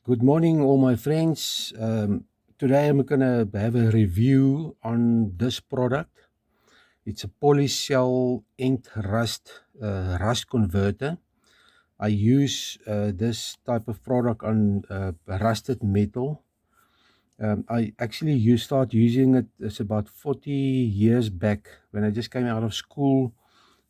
Good morning, all my friends. Today I'm going to have a review on this product. It's a polycell ink rust converter. I use this type of product on rusted metal. I actually start using it. It's about 40 years back when I just came out of school.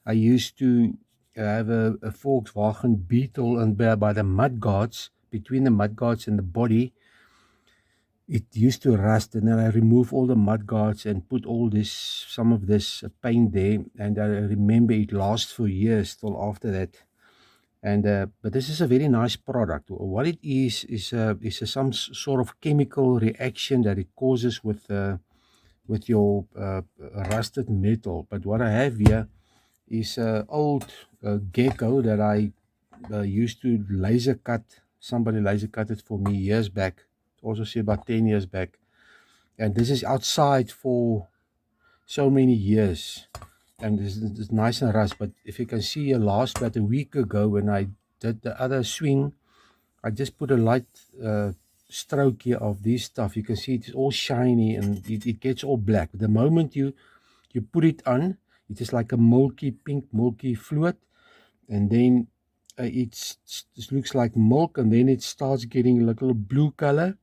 I used to have a Volkswagen Beetle, and by the mudguards, between the mudguards and the body, it used to rust, and then I remove all the mudguards and put some of this paint there, and I remember it lasts for years till after that. And but this is a very nice product. What it is some sort of chemical reaction that it causes with your rusted metal. But what I have here is an old gecko that I used to laser cut. Somebody laser cut it for me years back. Also say about 10 years back. And this is outside for so many years. And this is nice and rust. But if you can see here, about a week ago when I did the other swing, I just put a light stroke here of this stuff. You can see it's all shiny and it gets all black. The moment you put it on, it is like a pink milky fluid, and then it looks like milk, and then it starts getting a little blue color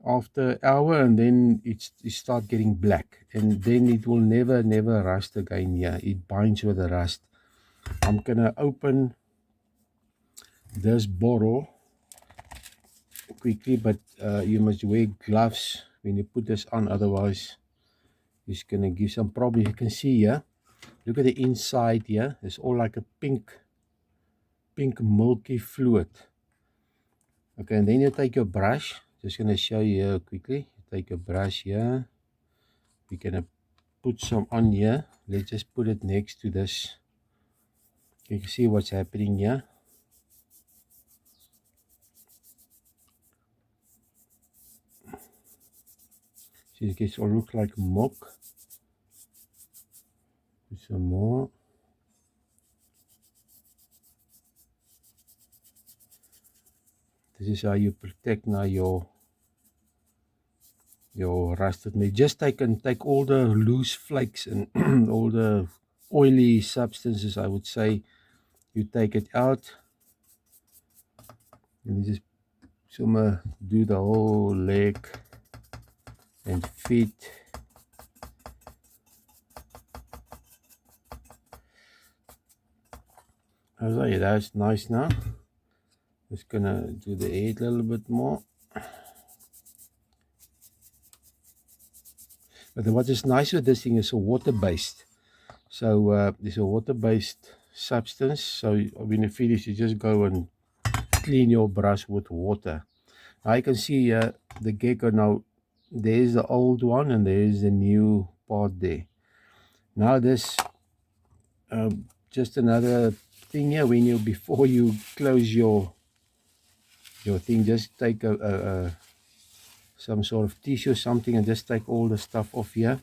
after an hour, and then it start getting black, and then it will never rust again. Yeah, it binds with the rust. I'm gonna open this bottle quickly, but you must wear gloves when you put this on, otherwise it's gonna give some problem. You can see here, look at the inside here. It's all like a pink milky fluid. Okay, and then you take your brush. Just gonna show you here quickly. You take a brush here. We're gonna put some on here. Let's just put it next to this. You can see what's happening here. So it gets all look like milk. Put some more. This is how you protect now your rusted meat. Just take all the loose flakes and all the oily substances, I would say. You take it out, and you just do the whole leg and feet. That's nice now. Just gonna do the head a little bit more. But what is nice with this thing is a water-based. So it's a water-based substance. So when you finish, you just go and clean your brush with water. Now you can see the gecko. Now there's the old one and there's the new part there. Now this just another thing here. Before you close your thing, just take some sort of tissue or something and just take all the stuff off here,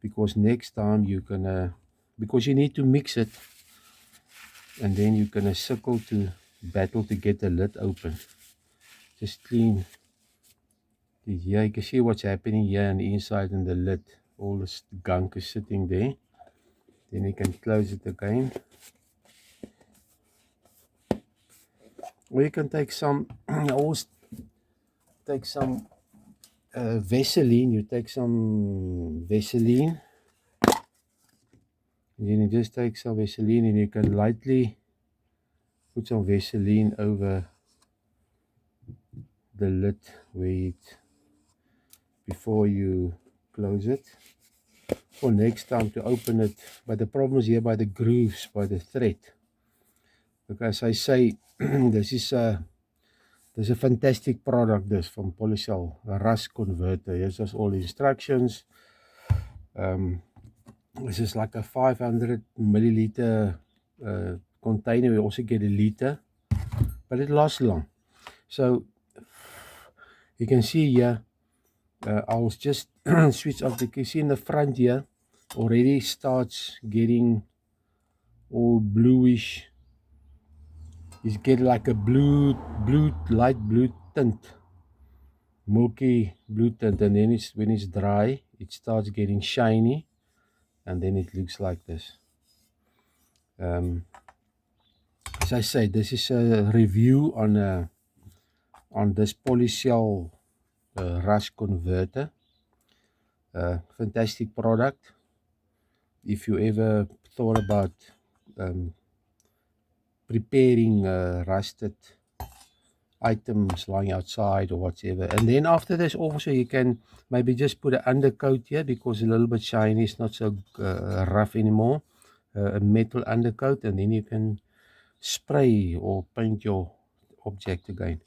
because next time because you need to mix it, and then you're gonna battle to get the lid open. Just clean here. You can see what's happening here on the inside and the lid. All this gunk is sitting there. Then you can close it again. Or you can take some Vaseline. You take some Vaseline, and then you just take some Vaseline, and you can lightly put some Vaseline over the lid before you close it, for next time to open it. But the problem is here by the grooves, by the thread. Because I say this is a fantastic product, this from Polycell, a rust converter. Here's just all the instructions. This is like a 500 milliliter container. We also get a liter, but it lasts long. So you can see here, I'll just switch off. You can see in the front here already starts getting all bluish You get like a light blue tint, milky blue tint, and then when it's dry, it starts getting shiny, and then it looks like this. As I say, this is a review on this polycell rust converter. Fantastic product. If you ever thought about preparing rusted items lying outside or whatever, and then after this also you can maybe just put an undercoat here, because a little bit shiny, it's not so rough anymore, a metal undercoat, and then you can spray or paint your object again.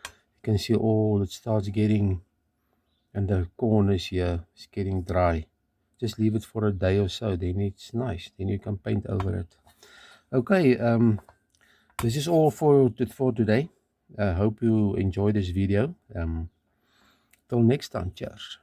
You can see all it starts getting, and the corners here is getting dry. Just leave it for a day or so, then it's nice, then you can paint over it. Okay, this is all for today. I hope you enjoy this video. Till next time, cheers.